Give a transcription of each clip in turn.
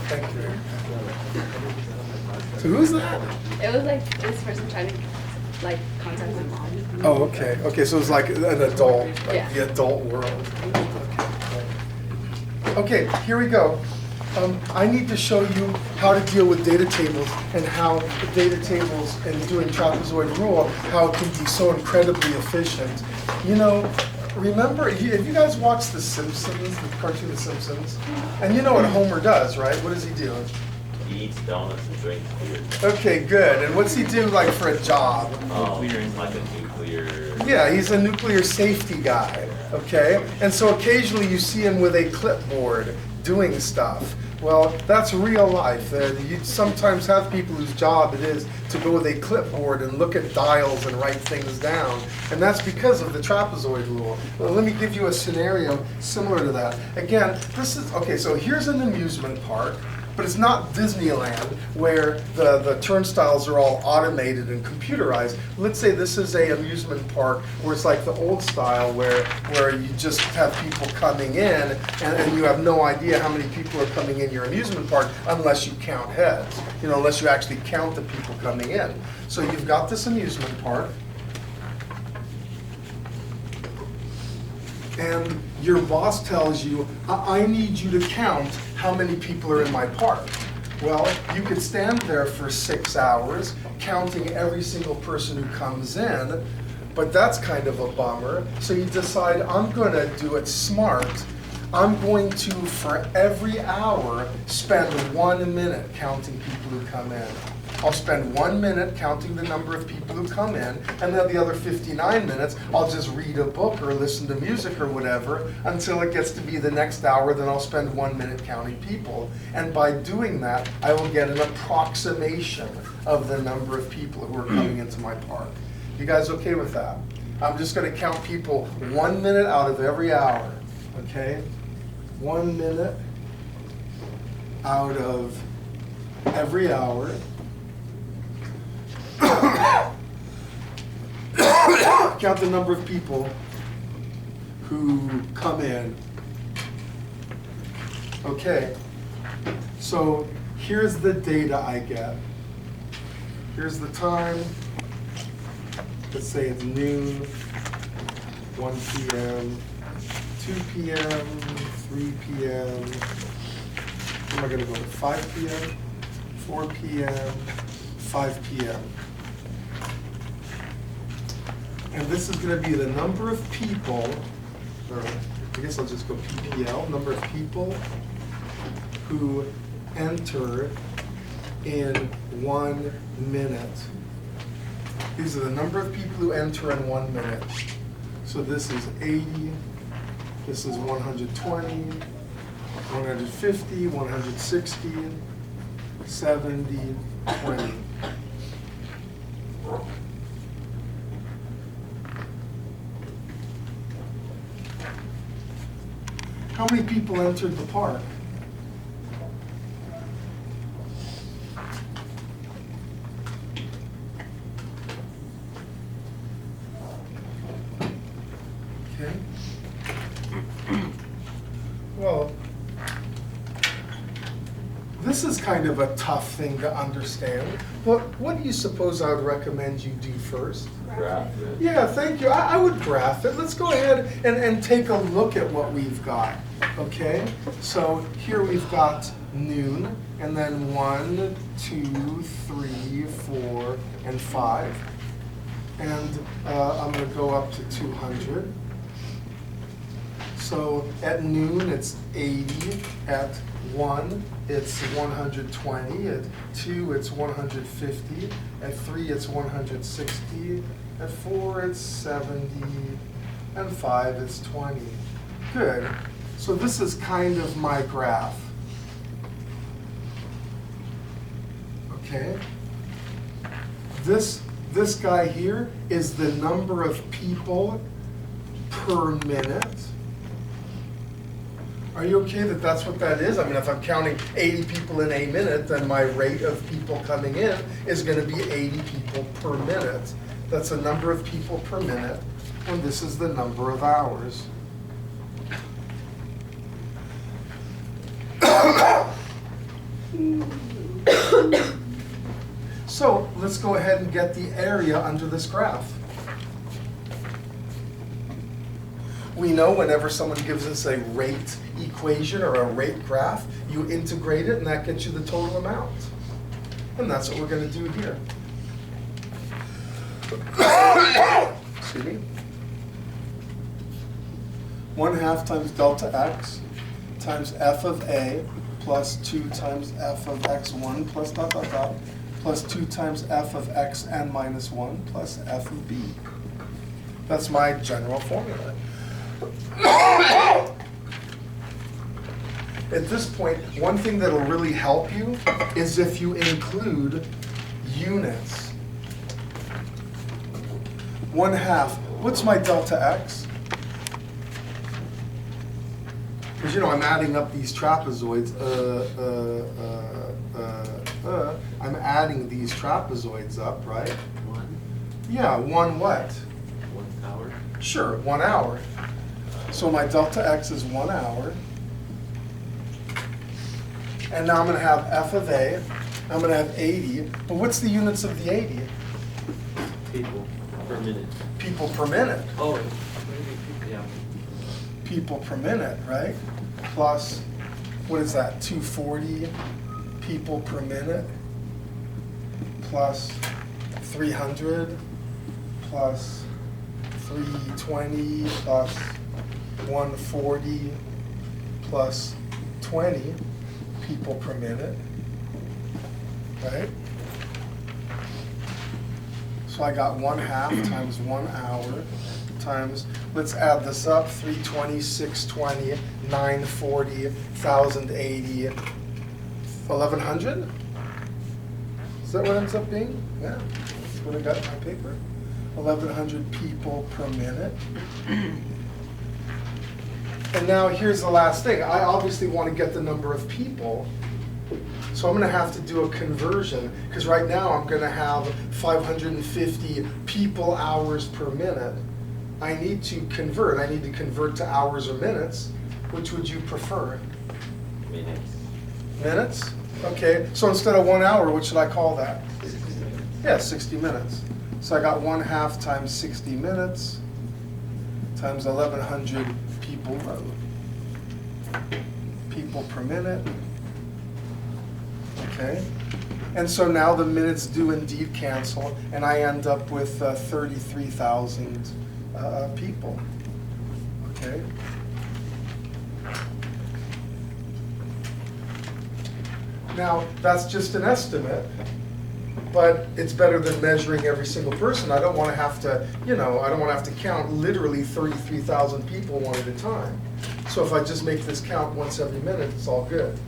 Thank you. So who's that? It was like this person trying to like contact my mom. Oh, okay. Okay, so it's like an adult, like Yeah. the adult world. Okay, here we go. I need to show you how to deal with data tables and how the data tables and doing trapezoid rule, how it can be so incredibly efficient. You know, remember, have you guys watched The Simpsons, the cartoon The Simpsons? And you know what Homer does, right? What does he do? He eats donuts and drinks beer. Okay, good. And what's he do like for a job? Like a nuclear. Yeah, he's a nuclear safety guy, okay? And so occasionally you see him with a clipboard doing stuff. Well, that's real life. You sometimes have people whose job it is to go with a clipboard and look at dials and write things down. And that's because of the trapezoid rule. Well, let me give you a scenario similar to that. Again, this is, okay, so here's an amusement park. But it's not Disneyland where the turnstiles are all automated and computerized. Let's say this is a amusement park where it's like the old style where you just have people coming in and you have no idea how many people are coming in your amusement park unless you count heads, you know, unless you actually count the people coming in. So you've got this amusement park. And your boss tells you, I need you to count how many people are in my park. Well, you could stand there for 6 hours counting every single person who comes in, but that's kind of a bummer. So you decide, I'm going to do it smart. I'm going to, for every hour, spend 1 minute counting people who come in. I'll spend 1 minute counting the number of people who come in, and then the other 59 minutes, I'll just read a book or listen to music or whatever until it gets to be the next hour, then I'll spend 1 minute counting people. And by doing that, I will get an approximation of the number of people who are coming into my park. You guys okay with that? I'm just going to count people 1 minute out of every hour, okay? 1 minute out of every hour. Count the number of people who come in. Okay, so here's the data I get. Here's the time. Let's say it's noon, 1 p.m., 2 p.m., 3 p.m. Am I going to go to 5 p.m., 4 p.m., 5 p.m.? And this is going to be the number of people, or I guess I'll just go PPL, number of people who enter in 1 minute. These are the number of people who enter in 1 minute. So this is 80, this is 120, 150, 160, 70, 20. How many people entered the park? Okay. Well, this is kind of a tough thing to understand. But what do you suppose I would recommend you do first? Graph it. Yeah, thank you. I would graph it. Let's go ahead and take a look at what we've got. Okay, so here we've got noon, and then 1, 2, 3, 4, and 5. And I'm going to go up to 200. So at noon, it's 80. At 1, it's 120. At 2, it's 150. At 3, it's 160. At 4, it's 70. And 5, it's 20. Good. So this is kind of my graph. Okay? This guy here is the number of people per minute. Are you okay that that's what that is? I mean, if I'm counting 80 people in a minute, then my rate of people coming in is going to be 80 people per minute. That's the number of people per minute, and this is the number of hours. So let's go ahead and get the area under this graph. We know whenever someone gives us a rate equation or a rate graph, you integrate it and that gets you the total amount. And that's what we're going to do here. Excuse me. 1/2 times delta x times f of a plus 2 times f of x1 plus dot dot dot plus 2 times f of xn minus 1 plus f of b. That's my general formula. At this point, one thing that'll really help you is if you include units. 1/2, what's my delta x? Because you know I'm adding up these trapezoids. I'm adding these trapezoids up, right? 1 Yeah, 1 what? hour. Sure, 1 hour. So my delta x is 1 hour. And now I'm going to have f of a. I'm going to have 80. But what's the units of the 80? People per minute. People per minute. Oh, maybe, yeah. People per minute, right? Plus, what is that, 240 people per minute? Plus 300 plus 320 plus 140 plus 20 people per minute, right? So I got 1/2 times 1 hour times, let's add this up, 320, 620, 940, 1080, 1100? Is that what it ends up being? Yeah, that's what I got in my paper. 1100 people per minute. And now here's the last thing. I obviously want to get the number of people. So I'm going to have to do a conversion, because right now I'm going to have 550 people hours per minute. I need to convert. I need to convert to hours or minutes. Which would you prefer? Minutes. Minutes? Okay, so instead of 1 hour, what should I call that? Yeah, 60 minutes. So I got 1/2 times 60 minutes times 1100 people per minute. Okay, and so now the minutes do indeed cancel, and I end up with 33,000 people. Okay. Now, that's just an estimate, but it's better than measuring every single person. I don't want to have to, I don't want to have to count literally 33,000 people one at a time. So if I just make this count once every minute, it's all good.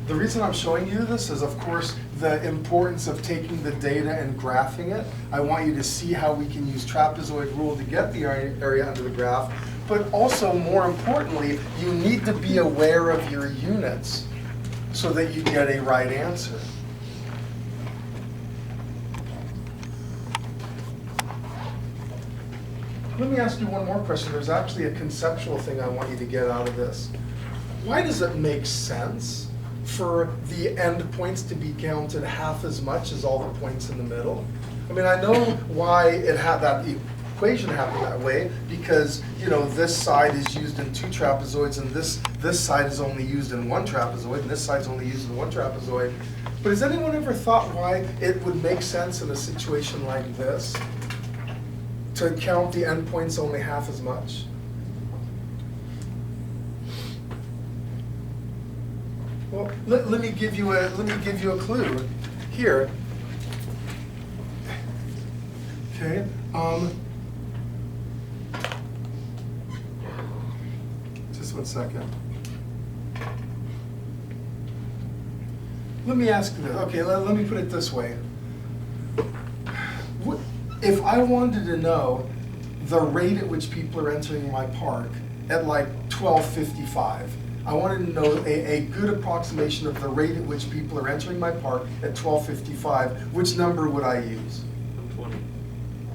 The reason I'm showing you this is, of course, the importance of taking the data and graphing it. I want you to see how we can use trapezoid rule to get the area under the graph, but also, more importantly, you need to be aware of your units so that you get a right answer. Let me ask you one more question. There's actually a conceptual thing I want you to get out of this. Why does it make sense for the endpoints to be counted half as much as all the points in the middle? I mean, I know why it had that equation happen that way, because this side is used in 2 trapezoids, and this side is only used in 1 trapezoid, and this side is only used in 1 trapezoid. But has anyone ever thought why it would make sense in a situation like this to count the endpoints only half as much? Well, let me give you a clue here. Okay. Just 1 second. Let me ask you this. Okay, let me put it this way. If I wanted to know the rate at which people are entering my park at like 12:55, I wanted to know a good approximation of the rate at which people are entering my park at 12:55, which number would I use? 120.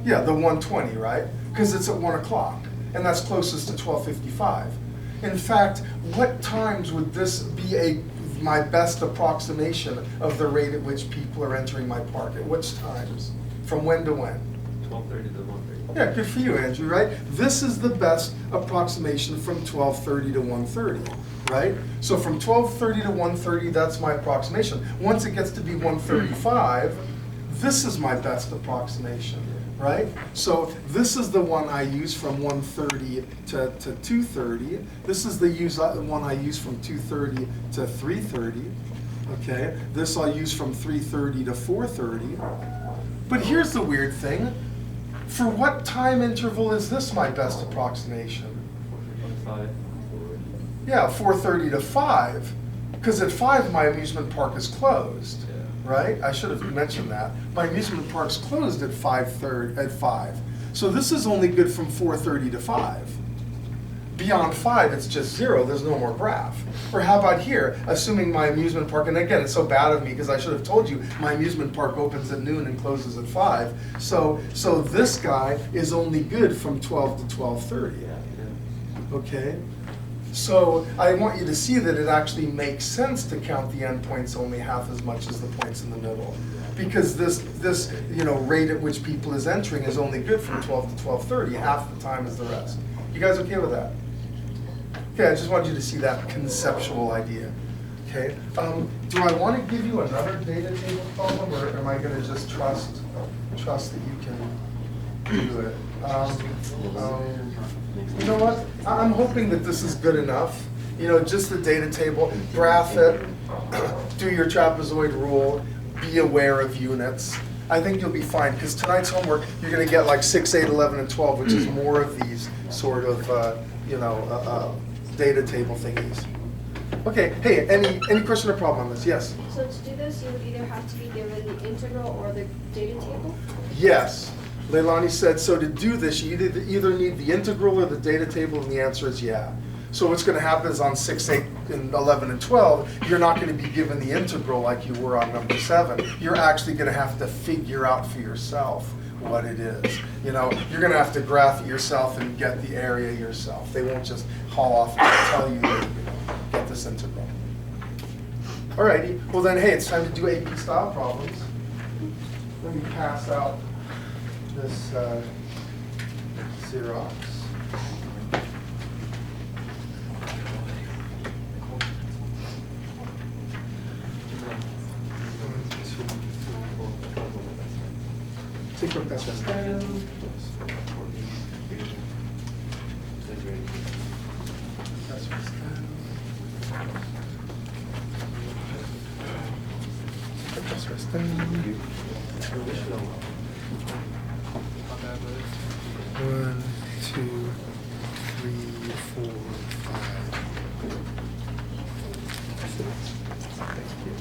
Yeah, the 120, right? Because it's at 1 o'clock, and that's closest to 12:55. In fact, what times would this be a my best approximation of the rate at which people are entering my park. At which times? From when to when? 12:30 to 1:30. Yeah, good for you, Andrew, right? This is the best approximation from 12:30 to 1:30, right? So from 12:30 to 1:30, that's my approximation. Once it gets to be 1:35, this is my best approximation, right? So this is the one I use from 1:30 to 2:30. This is the one I use from 2:30 to 3:30, okay? This I'll use from 3:30 to 4:30. But here's the weird thing. For what time interval is this my best approximation? 4:45. Yeah, 4:30 to 5, because at 5 my amusement park is closed, Yeah. right? I should have mentioned that. My amusement park's closed at 5. So this is only good from 4:30 to 5. Beyond 5, it's just 0, there's no more graph. Or how about here, assuming my amusement park, and again, it's so bad of me because I should have told you, my amusement park opens at noon and closes at 5. So this guy is only good from 12 to 12:30, Yeah, yeah. okay? So I want you to see that it actually makes sense to count the endpoints only half as much as the points in the middle. Because this rate at which people is entering is only good from 12 to 12:30, half the time as the rest. You guys okay with that? Okay, I just wanted you to see that conceptual idea. Okay, do I want to give you another data table problem, or am I going to just trust that you can do it? You know what? I'm hoping that this is good enough. You know, just the data table, graph it, do your trapezoid rule, be aware of units. I think you'll be fine, because tonight's homework, you're going to get like 6, 8, 11, and 12, which is more of these sort of, data table thingies. Okay, hey, any question or problem on this? Yes? So to do this, you would either have to be given the integral or the data table? Yes. Leilani said, so to do this, you either need the integral or the data table, and the answer is yeah. So what's going to happen is on 6, 8, and 11, and 12, you're not going to be given the integral like you were on number 7. You're actually going to have to figure out for yourself what it is. You know, you're going to have to graph it yourself and get the area yourself. They won't just haul off and tell you that, get this integral. Alrighty, well then, hey, it's time to do AP style problems. Let me pass out this Xerox. Sí, creo que haces. One, two, three, 4, 5. Thank you.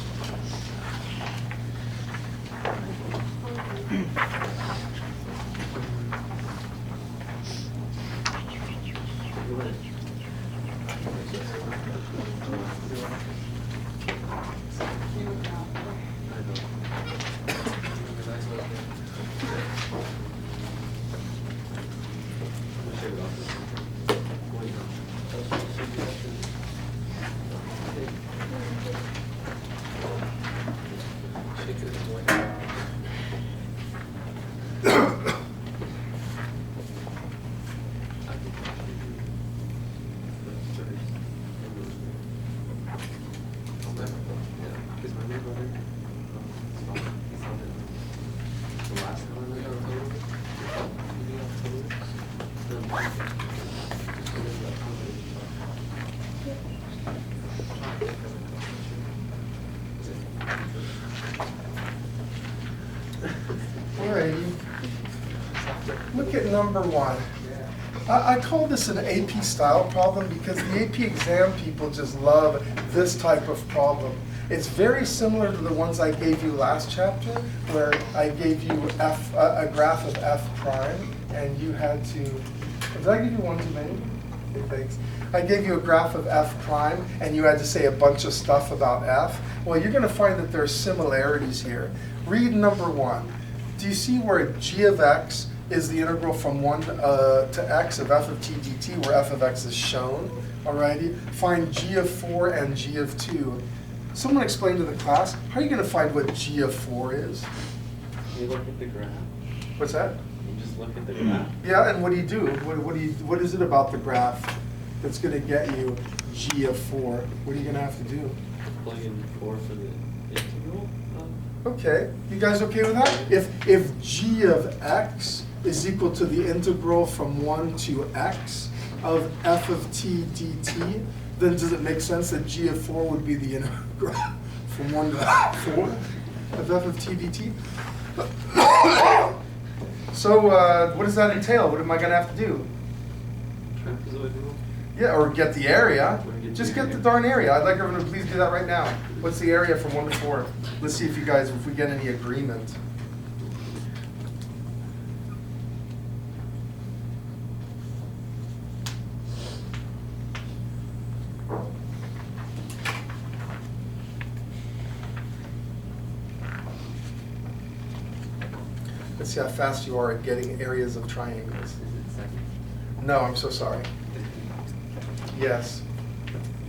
Alrighty. Look at number 1. I call this an AP style problem because the AP exam people just love this type of problem. It's very similar to the ones I gave you last chapter, where I gave you a graph of f prime, and you had to, did I give you one too many? Okay, thanks. I gave you a graph of f prime, and you had to say a bunch of stuff about f. Well, you're going to find that there are similarities here. Read number 1. Do you see where g of x is the integral from 1 to x of f of t dt, where f of x is shown? Alrighty. Find g of 4 and g of 2. Someone explain to the class, how are you gonna find what G of 4 is? You look at the graph. What's that? You just look at the graph. Yeah, and what do you do? What is it about the graph that's gonna get you G of 4? What are you gonna have to do? Plug in 4 for the integral. Okay, you guys okay with that? If G of X is equal to the integral from 1 to X of f of t dt, then does it make sense that G of 4 would be the integral from 1 to 4 of f of t dt? So what does that entail? What am I gonna have to do? Trapezoid rule. Yeah, or get the area. Or get Just the get the area. darn area. I'd like everyone to please do that right now. What's the area from 1 to 4? Let's see if you guys, if we get any agreement. Let's see how fast you are at getting areas of triangles. Is it second? No, I'm so sorry. Yes.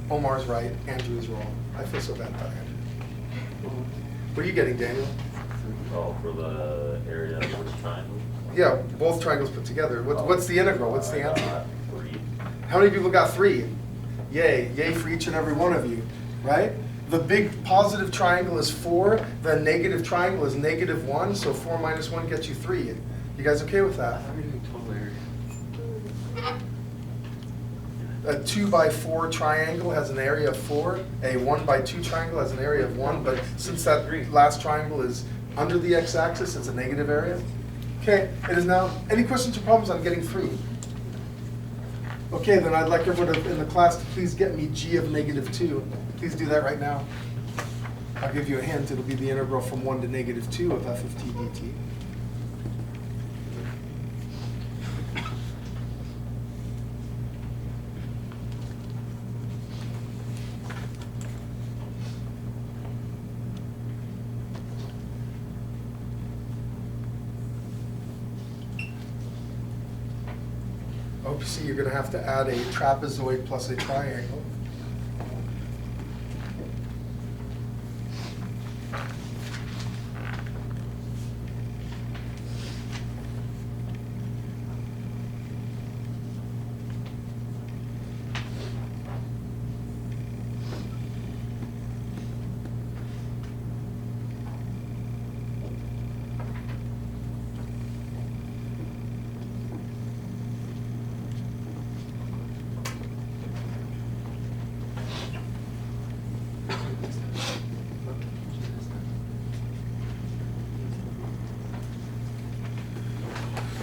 Omar's right, Andrew is wrong. I feel so bad about Andrew. What are you getting, Daniel? Oh, for the area of this triangle? Yeah, both triangles put together. What's the integral? What's the I got answer? 3. How many people got 3? Yay, yay for each and every one of you, right? The big positive triangle is 4, the negative triangle is -1, so 4 minus 1 gets you 3. You guys okay with that? How are we doing total area? A 2 by 4 triangle has an area of 4. A 1 by 2 triangle has an area of 1, but since that last triangle is under the x-axis, it's a negative area. Okay, it is now, any questions or problems on getting 3? Okay, then I'd like everyone in the class to please get me G of -2. Please do that right now. I'll give you a hint, it'll be the integral from 1 to -2 of f of t dt. Oh, you see, you're gonna have to add a trapezoid plus a triangle.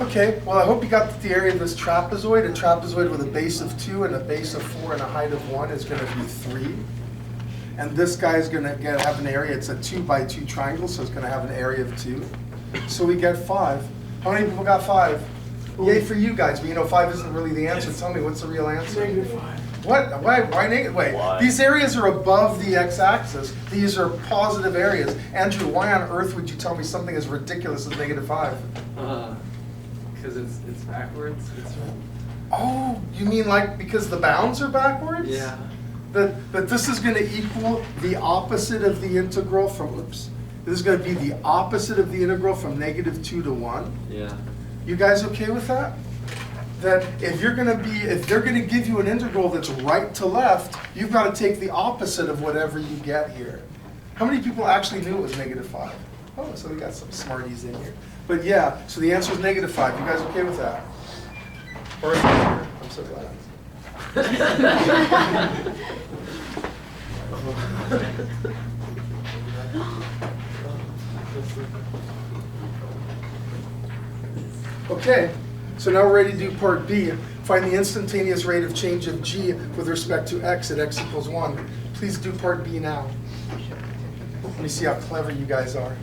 Okay, well, I hope you got the area of this trapezoid. A trapezoid with a base of 2 and a base of 4 and a height of 1 is going to be 3. And this guy is going to have an area, it's a 2 by 2 triangle, so it's going to have an area of 2. So we get 5. How many people got 5? Yay for you guys, but you know 5 isn't really the answer. Tell me, what's the real answer? -5. What? Why negative? Wait, Why? these areas are above the x-axis. These are positive areas. Andrew, why on earth would you tell me something as ridiculous as -5? Because it's backwards. It's Oh, you mean like because the bounds are backwards? yeah. That this is going to equal the opposite of the integral from, oops, this is going to be the opposite of the integral from -2 to 1. Yeah. You guys okay with that? That if they're going to give you an integral that's right to left, you've got to take the opposite of whatever you get here. How many people actually knew it was -5? Oh, so we got some smarties in here. But yeah, so the answer is -5. You guys okay with that? Or I'm so glad. Okay, so now we're ready to do part B. Find the instantaneous rate of change of G with respect to x at x equals 1. Please do part B now. Let me see how clever you guys are.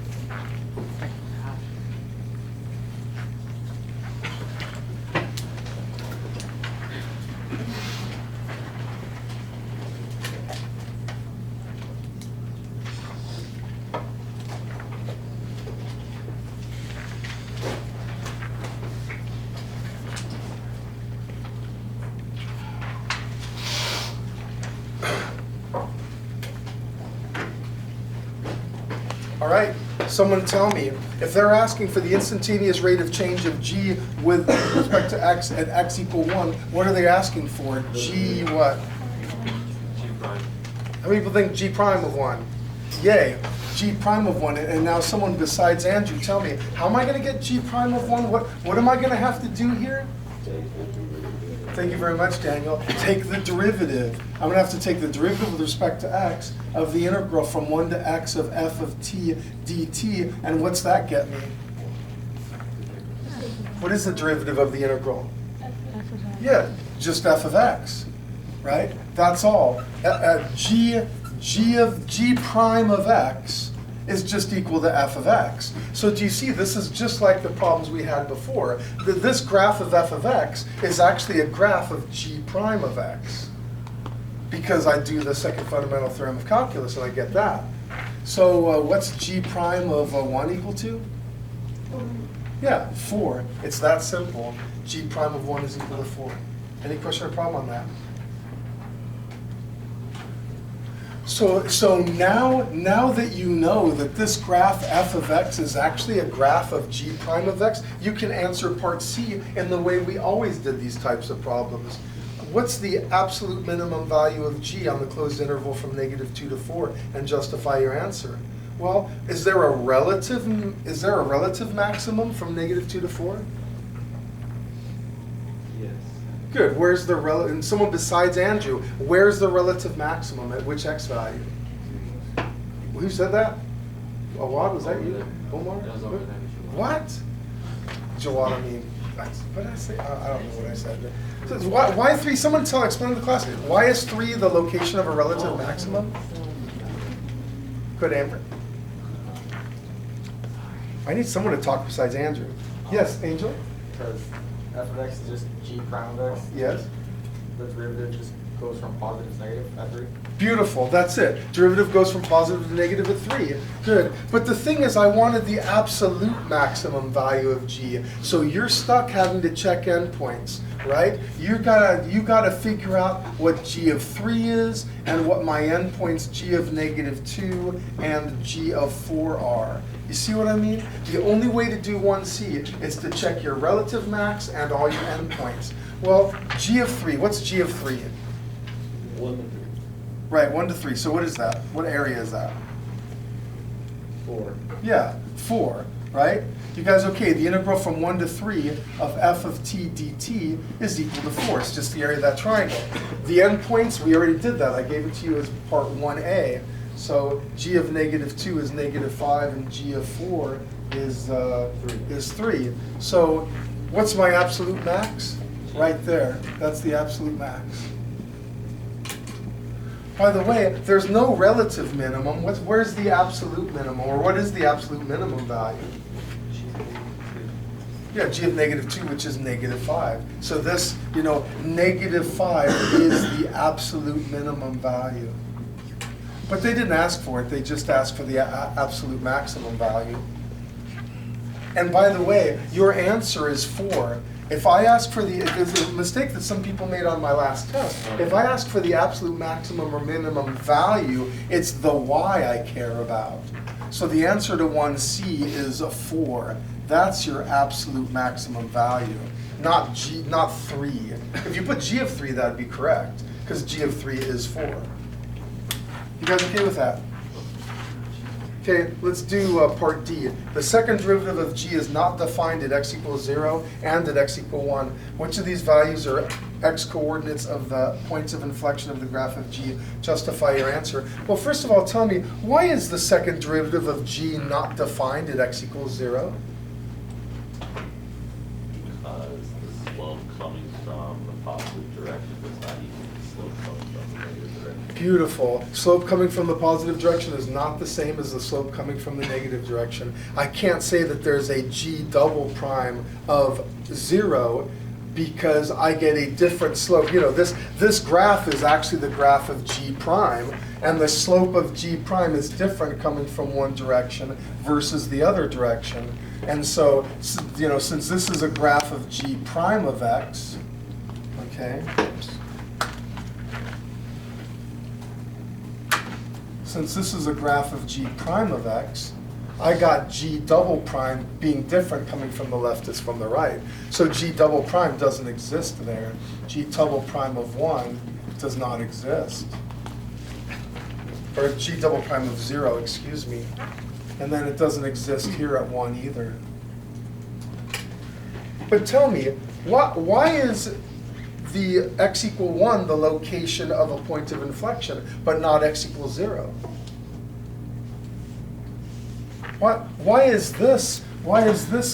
All right, someone tell me, if they're asking for the instantaneous rate of change of g with respect to x at x equal 1, what are they asking for? G what? G prime. How many people think g prime of 1? Yay, g prime of 1. And now someone besides Andrew, tell me, how am I going to get g prime of 1? What am I going to have to do here? Thank you very much, Daniel. Take the derivative. I'm going to have to take the derivative with respect to x of the integral from 1 to x of f of t dt. And what's that get me? What is the derivative of the integral? Yeah, just f of x, right? That's all. G prime of x is just equal to f of x. So do you see, this is just like the problems we had before. This graph of f of x is actually a graph of g prime of x, because I do the second fundamental theorem of calculus and I get that. So what's g prime of 1 equal to? Yeah, 4. It's that simple. G prime of 1 is equal to 4. Any question or problem on that? So now that you know that this graph f of x is actually a graph of g prime of x, you can answer part C in the way we always did these types of problems. What's the absolute minimum value of g on the closed interval from -2 to 4, and justify your answer? Well, is there a relative maximum from -2 to 4? Yes. Good. Where's the and someone besides Andrew, where's the relative maximum at which x value? Who said that? Awad, was that Over you? there. Omar? That was over there. What? Jawad, I mean, what did I say? I don't know what I said. So why 3? Someone explain to the class. Why is 3 the location of a relative maximum? Good, Amber. I need someone to talk besides Andrew. Yes, Angel? Because f of x is just g prime of x. Yes. The derivative just goes from positive to negative at 3. Beautiful, that's it. Derivative goes from positive to negative at 3. Good. But the thing is, I wanted the absolute maximum value of g. So you're stuck having to check endpoints, right? You gotta figure out what g of 3 is and what my endpoints g of -2 and g of 4 are. You see what I mean? The only way to do 1C is to check your relative max and all your endpoints. Well, g of 3, what's g of 3? 1 to 3. Right, 1 to 3. So what is that? What area is that? 4. Yeah, 4, right? You guys okay? The integral from 1 to 3 of f of t dt is equal to 4. It's just the area of that triangle. The endpoints, we already did that. I gave it to you as part 1A. So g of -2 is -5, and g of 4 is 3. So what's my absolute max? Right there. That's the absolute max. By the way, there's no relative minimum. Where's the absolute minimum? Or what is the absolute minimum value? Yeah, g of -2, which is -5. So this, -5 is the absolute minimum value. But they didn't ask for it. They just asked for the absolute maximum value. And by the way, your answer is 4. If I ask for there's a mistake that some people made on my last test. If I ask for the absolute maximum or minimum value, it's the y I care about. So the answer to 1C is a 4. That's your absolute maximum value, not 3. If you put g of 3, that'd be correct, because g of 3 is 4. You guys okay with that? Okay, let's do part D. The second derivative of g is not defined at x equals 0 and at x equal 1. Which of these values are x coordinates of the points of inflection of the graph of g? Justify your answer. Well, first of all, tell me, why is the second derivative of g not defined at x equals 0? Because the slope coming from the positive direction does not equal the slope coming from the negative direction. Beautiful. Slope coming from the positive direction is not the same as the slope coming from the negative direction. I can't say that there's a g double prime of 0 because I get a different slope. This graph is actually the graph of g prime, and the slope of g prime is different coming from one direction versus the other direction. And so, since this is a graph of g prime of x, okay, since this is a graph of g prime of x, I got G double prime being different coming from the left as from the right. So G double prime doesn't exist there. G double prime of 1 does not exist. Or G double prime of 0, excuse me. And then it doesn't exist here at 1 either. But tell me, why is the x equal 1 the location of a point of inflection, but not x equals 0? Why is this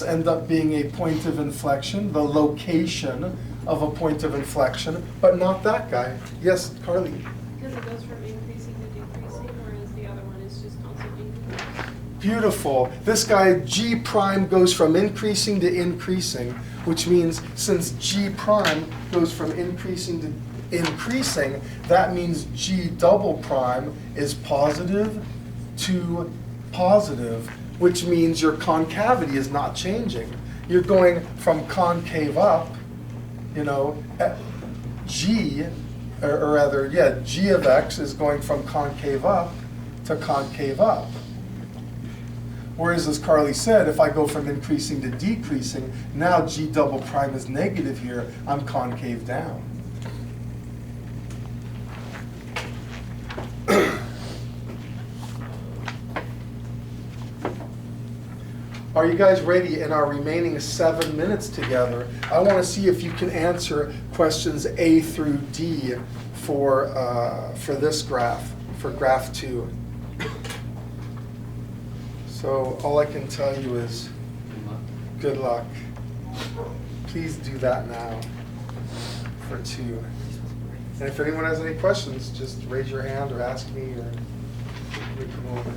end up being a point of inflection, the location of a point of inflection, but not that guy? Yes, Carly? Because it goes from increasing to decreasing, whereas the other one is just constantly increasing. Beautiful. This guy, G prime, goes from increasing to increasing, which means since G prime goes from increasing to increasing, that means G double prime is positive to positive, which means your concavity is not changing. You're going from concave up, you know, G, or rather, yeah, G of x is going from concave up to concave up. Whereas, as Carly said, if I go from increasing to decreasing, now G double prime is negative here, I'm concave down. Are you guys ready in our remaining 7 minutes together? I want to see if you can answer questions A through D for this graph, for graph 2. So all I can tell you is good luck. Please do that now for 2. And if anyone has any questions, just raise your hand or ask me or we come over.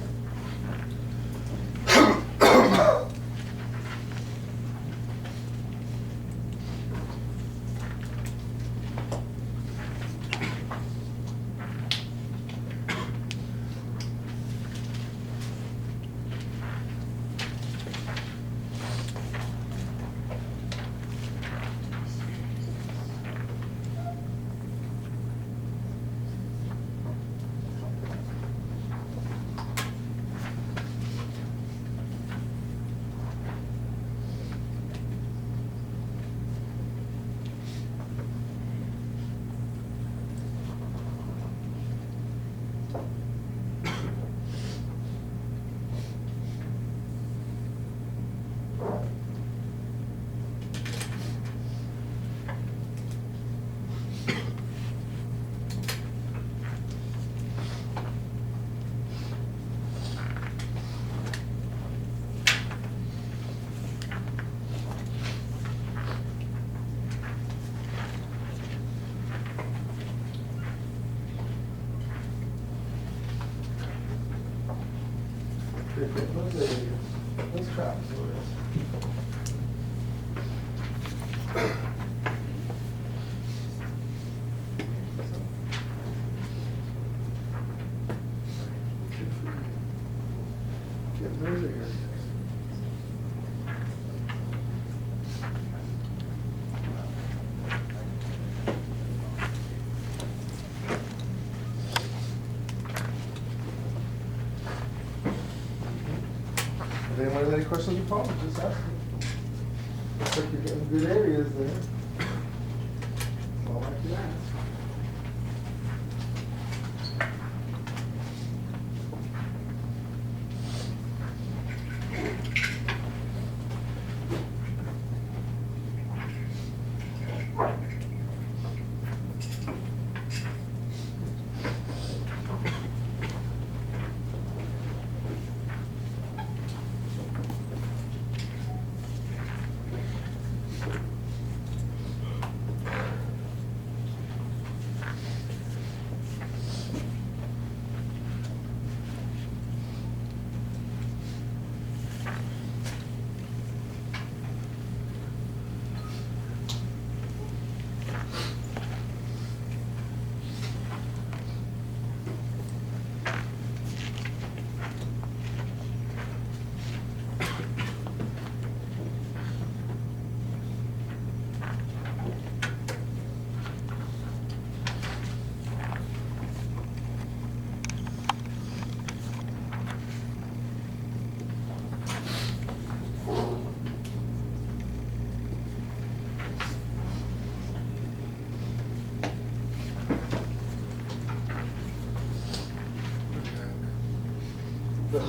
Those trapezoids. Get those here. If anyone has any questions or problems, just ask me. Looks like you're getting good areas there. That's all I can ask. the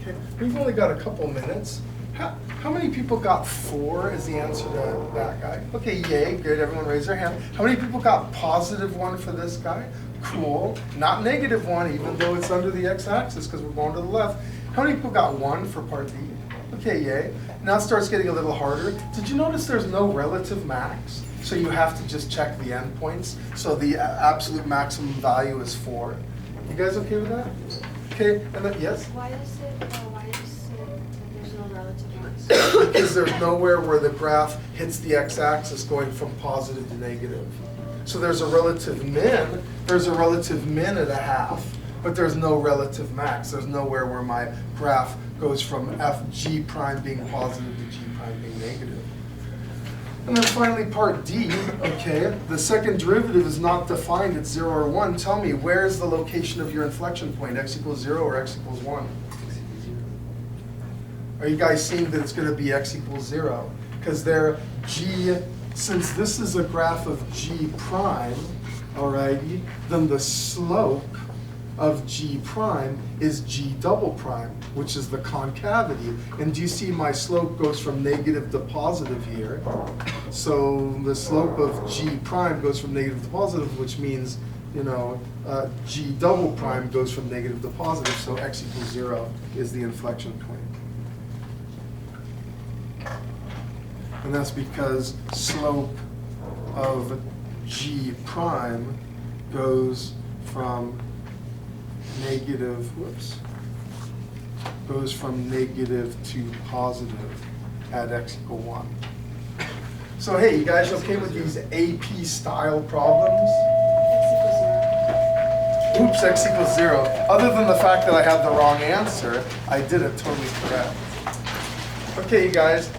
Okay, we've only got a couple minutes. How many people got 4 as the answer to that guy? Okay, yay, good, everyone raise their hand. How many people got +1 for this guy? Cool, not -1, even though it's under the x-axis because we're going to the left. How many people got 1 for part D? Okay, yay. Now it starts getting a little harder. Did you notice there's no relative max? So you have to just check the endpoints. So the absolute maximum value is 4. You guys okay with that? Okay, and then, yes? Why is it that there's no relative max? Because there's nowhere where the graph hits the x-axis going from positive to negative. So there's a relative min at a half, but there's no relative max. There's nowhere where my graph goes from fg prime being positive to g prime being negative. And then finally part D, okay, the second derivative is not defined, it's 0 or 1. Tell me, where is the location of your inflection point, x equals 0 or x equals 1? Are you guys seeing that it's going to be x equals 0? Because there, g, since this is a graph of g prime, alrighty, then the slope of g prime is g double prime, which is the concavity. And do you see my slope goes from negative to positive here? So the slope of g prime goes from negative to positive, which means, you know, g double prime goes from negative to positive, so x equals 0 is the inflection point. And that's because slope of g prime goes from negative, goes from negative to positive at x equal 1. So hey, you guys okay with these AP style problems? Oops, x equals 0. Other than the fact that I had the wrong answer, I did it totally correct. Okay, you guys.